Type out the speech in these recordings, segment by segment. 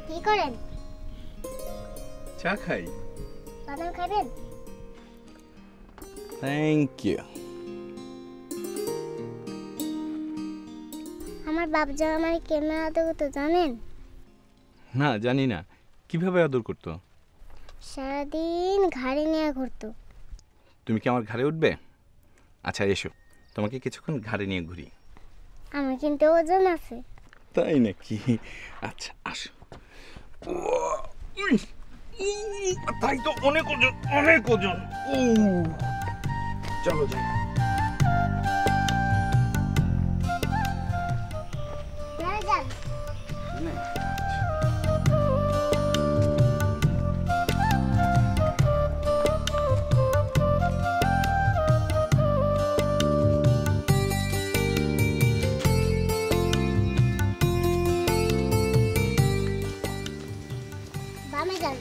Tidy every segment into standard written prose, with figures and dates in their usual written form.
কি করেন? চা খাই। বাদাম খাবেন? Thank you. আমার বাপজান আমার কেমন আদর করতো জানেন? না, জানি না। কিভাবে আদর করতো? সারাদিন ঘাড়ে নিয়ে ঘুরতো। তুমি কি আমার ঘাড়ে উঠবে? আচ্ছা এসো, তোমাকে কিছুক্ষণ ঘাড়ে নিয়ে ঘুরি। আমার কিন্তু ওজন আছে। তাই নাকি? আচ্ছা আসো। তাই তো, অনেক ওজন, অনেক ওজন। চলো যাই। বামে যান।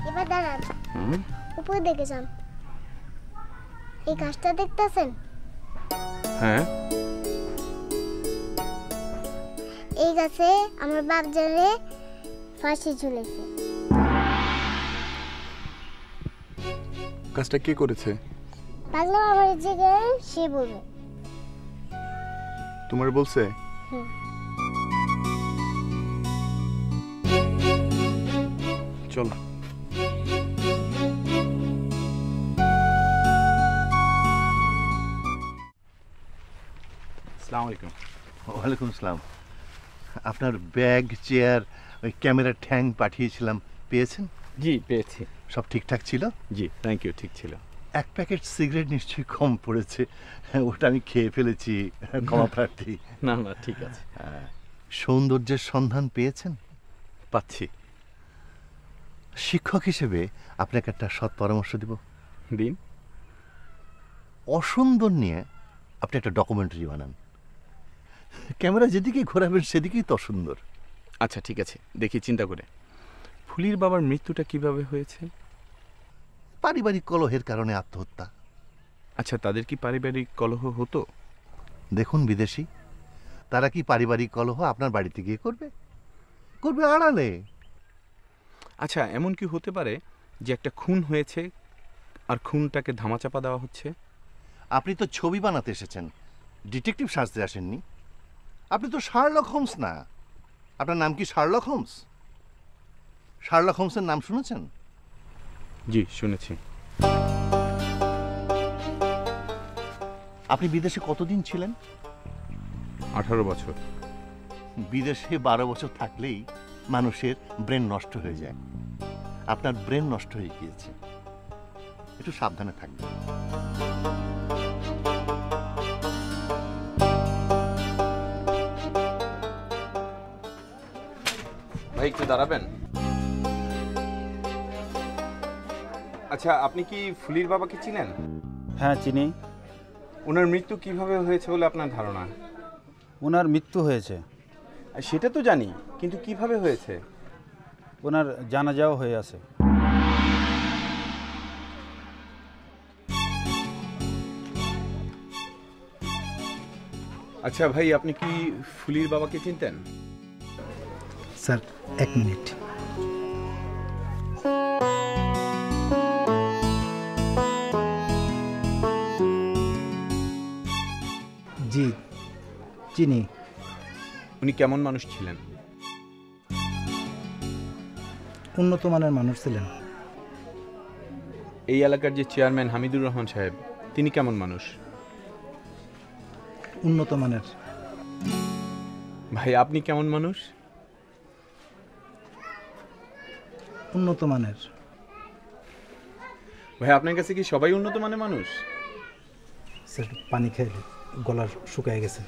এবার দাঁড়ান, উপরে দেখে যান। এই গাছটা দেখতেছেন? হ্যাঁ। এই গাছে আমার বাপ জানে ফাঁসি ঝুলেছে। কাজটা কে করেছে? পাগলা আমার জায়গায় সে বলবে। তোমার বলছে? চলো। আসসালামু আলাইকুম। ওয়ালাইকুম আসসালাম। আপনার ব্যাগ, চেয়ার, ওই ক্যামেরার ঠ্যাং পাঠিয়েছিলাম, পেয়েছেন? জি পেয়েছি। সব ঠিকঠাক ছিল? জি থ্যাংক ইউ, ঠিক ছিল। এক প্যাকেট সিগারেট নিশ্চয়ই কম পড়েছে, ওটা আমি খেয়ে ফেলেছি, ক্ষমা প্রার্থী। না না ঠিক আছে। সৌন্দর্যের সন্ধান পেয়েছেন? পাচ্ছি। শিক্ষক হিসেবে আপনাকে একটা সৎ পরামর্শ দিব। দিন। অসুন্দর নিয়ে আপনি একটা ডকুমেন্টারি বানান। ক্যামেরা যেদিকে ঘোরাবেন সেদিকেই তো অসুন্দর। আচ্ছা ঠিক আছে, দেখি চিন্তা করে। ফুলির বাবার মৃত্যুটা কিভাবে হয়েছে? পারিবারিক কলহের কারণে আত্মহত্যা। আচ্ছা, তাদের কি পারিবারিক কলহ হতো? দেখুন বিদেশি, তারা কি পারিবারিক কলহ আপনার বাড়িতে গিয়ে করবে? করবে আড়ালে। আচ্ছা, এমন কি হতে পারে যে একটা খুন হয়েছে আর খুনটাকে ধামাচাপা দেওয়া হচ্ছে? আপনি তো ছবি বানাতে এসেছেন, ডিটেকটিভ সাজতে আসেননি। আপনি তো শার্লক হোমস না। আপনার নাম কি শার্লক হোমস? শার্লক হোমসের নাম শুনেছেন? জি শুনেছি। আপনি বিদেশে কতদিন ছিলেন? 18 বছর। বিদেশে 12 বছর থাকলেই মানুষের ব্রেন নষ্ট হয়ে যায়। আপনার ব্রেন নষ্ট হয়ে গিয়েছে, একটু সাবধানে থাকবেন। ভাই একটু দাঁড়াবেন। আচ্ছা, আপনি কি ফুলির বাবাকে চিনেন? হ্যাঁ চিনি। ওনার মৃত্যু কিভাবে হয়েছে বলে আপনার ধারণা? ওনার মৃত্যু হয়েছে সেটা তো জানি, কিন্তু কিভাবে হয়েছে? ওনার জানাজাও হয়ে আছে। আচ্ছা ভাই, আপনি কি ফুলির বাবাকে চিনতেন? Sir 1 minute. জি চিনি। উনি কেমন মানুষ ছিলেন? উন্নত মানের মানুষ ছিলেন। এই এলাকার যে চেয়ারম্যান হামিদুর রহমান সাহেব, তিনি কেমন মানুষ? উন্নত মানের। ভাই আপনি কেমন মানুষ? উন্নত মানের। ভাই আপনার কাছে কি সবাই উন্নত মানের মানুষ? স্যার পানি খেলে গলা শুকিয়ে গেছে।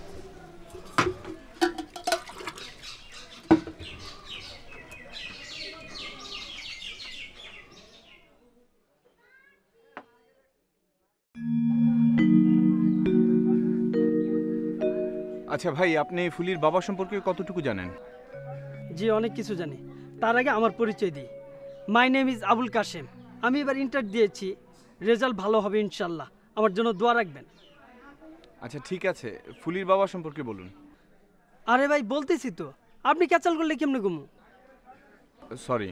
আচ্ছা ভাই, আপনি ফুলির বাবা সম্পর্কে কতটুকু জানেন? জি অনেক কিছু জানি। তার আগে আমার পরিচয় দিই। My name is Abul Kashem. আমি এবার ইন্টার দিয়েছি রেজাল্ট ভালো হবে ইনশাল্লাহ, আমার জন্য দোয়া রাখবেন। আচ্ছা ঠিক আছে, ফুলির বাবা সম্পর্কে বলুন। আরে ভাই বলতেছি তো, আপনি ক্যাচাল করলে কেমনে ঘুমু? সরি,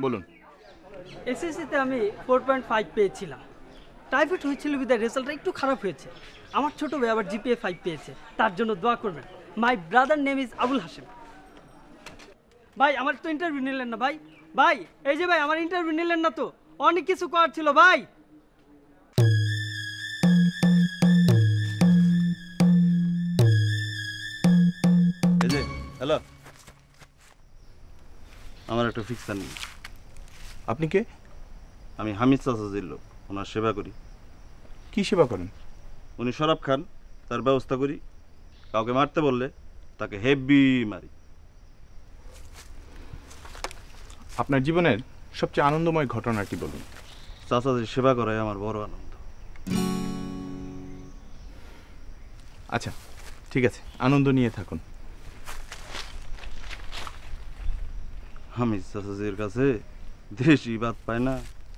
বলুন। এসএসসিতে আমি 4.5 পেয়েছিলাম। টাইফয়েড হয়েছিল বিদায় রেজাল্টটা একটু খারাপ হয়েছে। আমার ছোট ভাই আবার জিপিএ 5 পেয়েছে, তার জন্য দোয়া করবেন। My brother name is Abul Hashem. ভাই আমার তো ইন্টারভিউ নিলেন না ভাই। ভাই এই যে ভাই আমার ইন্টারভিউ নিলেন না তো, অনেক কিছু করার ছিল ভাই। এই যে হ্যালো, আমার একটা ফিক্সার নেই। আপনি কে? আমি হামিদ চাচাজির লোক, ওনার সেবা করি। কি সেবা করেন? উনি শরাব খান, তার ব্যবস্থা করি। কাউকে মারতে বললে তাকে হেভি মারি। আপনার জীবনের সবচেয়ে আনন্দময় ঘটনাটি বলুন। চাচাজির সেবা করাই আমার বড় আনন্দ। আচ্ছা ঠিক আছে, আনন্দ নিয়ে থাকুন। হামিদ চাচাজির কাছে দেশি ভাত পায় না,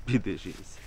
বিদেশি আছে।